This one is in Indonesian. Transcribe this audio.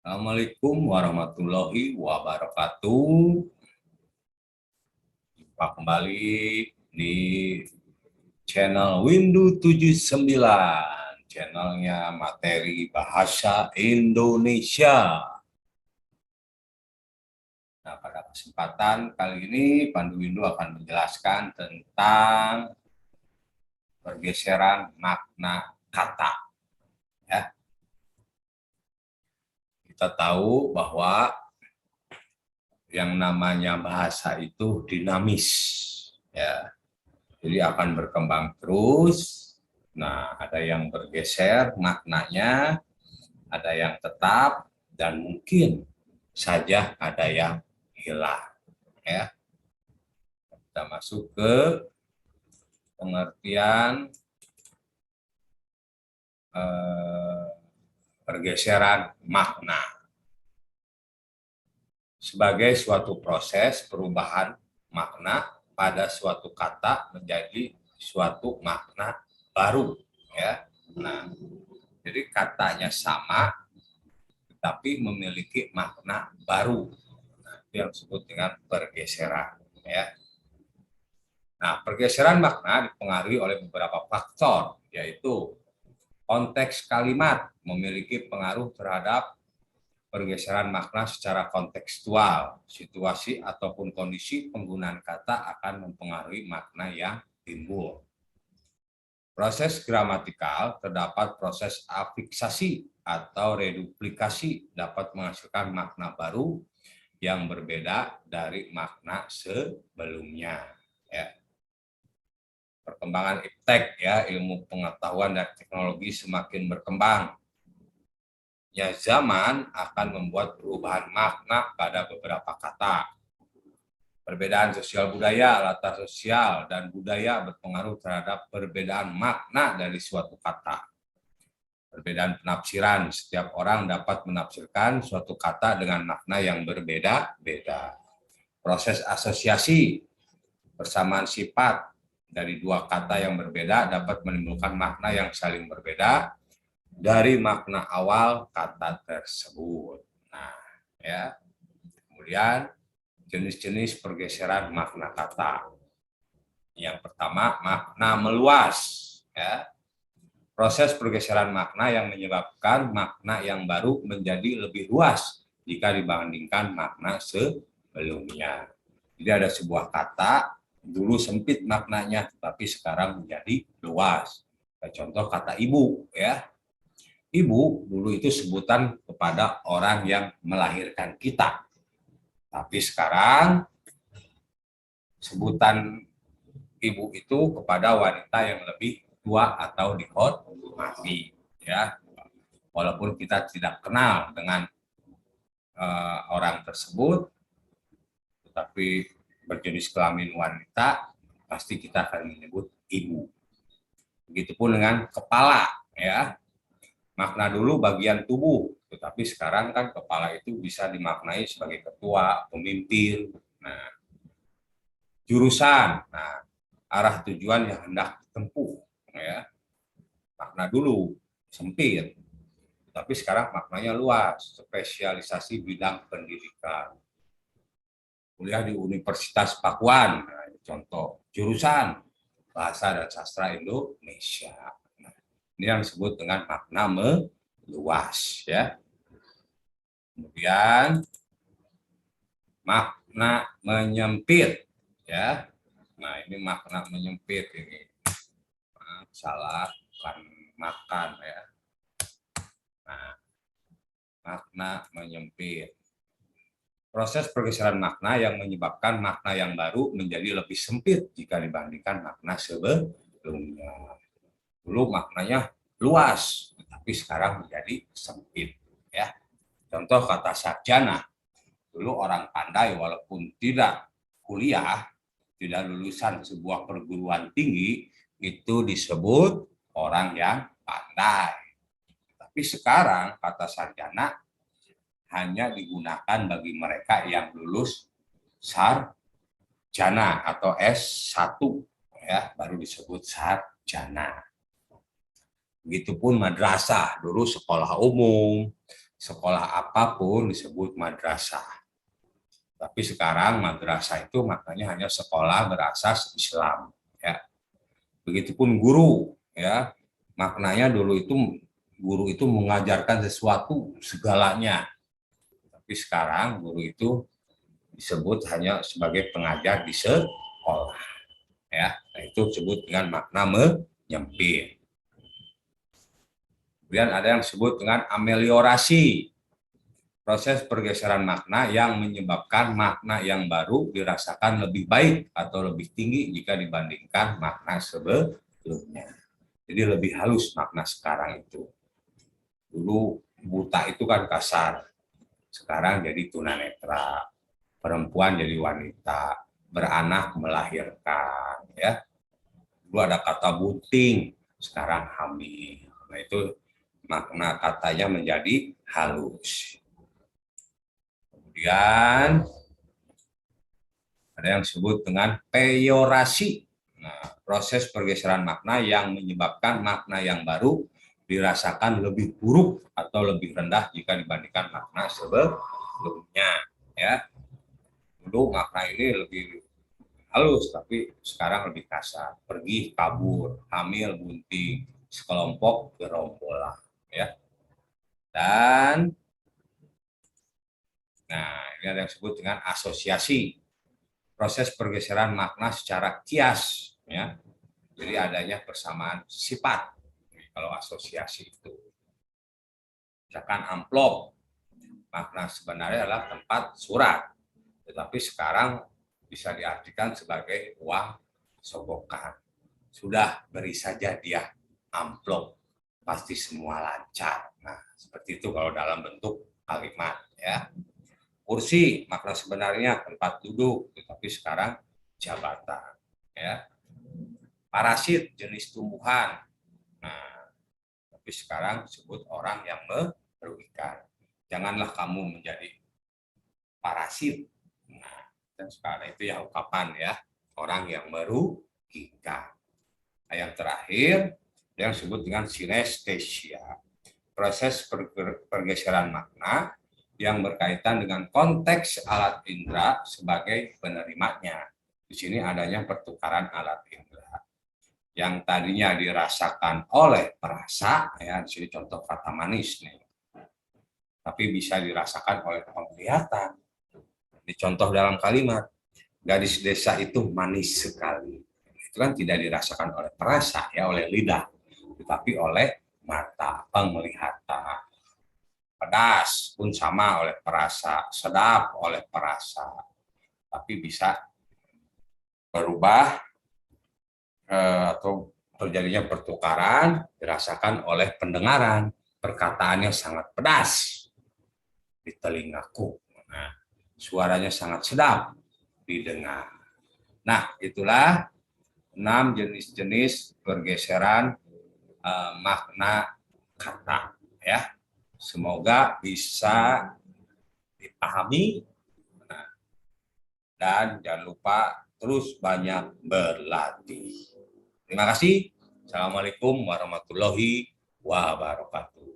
Assalamualaikum warahmatullahi wabarakatuh. Jumpa kembali di channel Windu 79, channelnya materi bahasa Indonesia. Nah, pada kesempatan kali ini Pandu Windu akan menjelaskan tentang pergeseran makna kata. Ya. Kita tahu bahwa yang namanya bahasa itu dinamis, ya. Jadi akan berkembang terus. Nah, ada yang bergeser maknanya, ada yang tetap, dan mungkin saja ada yang hilang. Ya, kita masuk ke pengertian pergeseran makna sebagai suatu proses perubahan makna pada suatu kata menjadi suatu makna baru. Ya, nah, jadi katanya sama, tapi memiliki makna baru. Nah, itu yang disebut dengan pergeseran. Ya. Nah, pergeseran makna dipengaruhi oleh beberapa faktor, yaitu konteks kalimat memiliki pengaruh terhadap pergeseran makna secara kontekstual. Situasi ataupun kondisi penggunaan kata akan mempengaruhi makna yang timbul. Proses gramatikal terdapat proses afiksasi atau reduplikasi dapat menghasilkan makna baru yang berbeda dari makna sebelumnya. Ya. Perkembangan iptek, ya, ilmu pengetahuan dan teknologi semakin berkembang. Ya, zaman akan membuat perubahan makna pada beberapa kata. Perbedaan sosial budaya, latar sosial, dan budaya berpengaruh terhadap perbedaan makna dari suatu kata. Perbedaan penafsiran, setiap orang dapat menafsirkan suatu kata dengan makna yang berbeda-beda. Proses asosiasi, persamaan sifat dari dua kata yang berbeda dapat menimbulkan makna yang saling berbeda dari makna awal kata tersebut. Nah, ya. Kemudian jenis-jenis pergeseran makna kata. Yang pertama, makna meluas. Ya. Proses pergeseran makna yang menyebabkan makna yang baru menjadi lebih luas jika dibandingkan makna sebelumnya. Jadi ada sebuah kata, dulu sempit maknanya, tapi sekarang menjadi luas. Contoh kata ibu. Ya. Ibu dulu itu sebutan kepada orang yang melahirkan kita. Tapi sekarang sebutan ibu itu kepada wanita yang lebih tua atau dihormati, ya. Walaupun kita tidak kenal dengan orang tersebut, tetapi berjenis kelamin wanita, pasti kita akan menyebut ibu. Begitupun dengan kepala, ya. Makna dulu bagian tubuh, tetapi sekarang kan kepala itu bisa dimaknai sebagai ketua, pemimpin. Nah, jurusan, nah, arah tujuan yang hendak ditempuh, ya. Makna dulu sempit, tapi sekarang maknanya luas, spesialisasi bidang pendidikan. Kuliah di Universitas Pakuan, nah, contoh jurusan Bahasa dan Sastra Indonesia. Nah, ini yang disebut dengan makna meluas, ya. Kemudian makna menyempit, ya. Nah, ini makna menyempit ini. Salah, bukan makan, ya. Nah, makna menyempit. Proses pergeseran makna yang menyebabkan makna yang baru menjadi lebih sempit jika dibandingkan makna sebelumnya. Dulu maknanya luas, tapi sekarang menjadi sempit, ya. Contoh kata sarjana. Dulu orang pandai walaupun tidak kuliah, tidak lulusan sebuah perguruan tinggi, itu disebut orang yang pandai. Tapi sekarang kata sarjana hanya digunakan bagi mereka yang lulus sarjana atau S1, ya, baru disebut sarjana. Begitupun madrasah, dulu sekolah umum, sekolah apapun disebut madrasah. Tapi sekarang madrasah itu maknanya hanya sekolah berasas Islam, ya. Begitupun guru, ya. Maknanya dulu itu guru itu mengajarkan sesuatu segalanya. Tapi sekarang guru itu disebut hanya sebagai pengajar di sekolah, ya. Nah, itu disebut dengan makna menyempit. Kemudian ada yang disebut dengan ameliorasi, proses pergeseran makna yang menyebabkan makna yang baru dirasakan lebih baik atau lebih tinggi jika dibandingkan makna sebelumnya. Jadi lebih halus makna sekarang itu. Dulu buta itu kan kasar, sekarang jadi tunanetra, perempuan jadi wanita, beranak melahirkan, ya. Dulu ada kata bunting, sekarang hamil. Nah, itu makna katanya menjadi halus. Kemudian ada yang disebut dengan peyorasi. Nah, proses pergeseran makna yang menyebabkan makna yang baru dirasakan lebih buruk atau lebih rendah jika dibandingkan makna sebelumnya, ya. Dulu makna ini lebih halus, tapi sekarang lebih kasar. Pergi, kabur, hamil, bunting, sekelompok gerombolan, ya. Dan nah, ini ada yang disebut dengan asosiasi, proses pergeseran makna secara kias, ya. Jadi adanya persamaan sifat. Kalau asosiasi itu, misalkan amplop, makna sebenarnya adalah tempat surat, tetapi sekarang bisa diartikan sebagai uang sogokan. Sudah, beri saja dia amplop, pasti semua lancar. Nah, seperti itu kalau dalam bentuk kalimat, ya. Kursi, makna sebenarnya tempat duduk, tetapi sekarang jabatan, ya. Parasit, jenis tumbuhan. Nah, tapi sekarang disebut orang yang merugikan. Janganlah kamu menjadi parasit. Nah, dan sekarang itu ya ungkapan, ya, orang yang merugikan. Nah, yang terakhir yang disebut dengan sinestesia, proses pergeseran makna yang berkaitan dengan konteks alat indera sebagai penerimanya. Di sini adanya pertukaran alat indera. Yang tadinya dirasakan oleh perasa, ya, di sini contoh kata manis nih, tapi bisa dirasakan oleh penglihatan. Di contoh dalam kalimat, gadis desa itu manis sekali. Itu kan tidak dirasakan oleh perasa, ya, oleh lidah, tetapi oleh mata, penglihatan. Pedas pun sama oleh perasa, sedap oleh perasa, tapi bisa berubah atau terjadinya pertukaran dirasakan oleh pendengaran. Perkataannya sangat pedas di telingaku. Nah, suaranya sangat sedap didengar. Nah, itulah 6 jenis-jenis pergeseran makna kata, ya. Semoga bisa dipahami, dan jangan lupa terus banyak berlatih. Terima kasih. Assalamualaikum warahmatullahi wabarakatuh.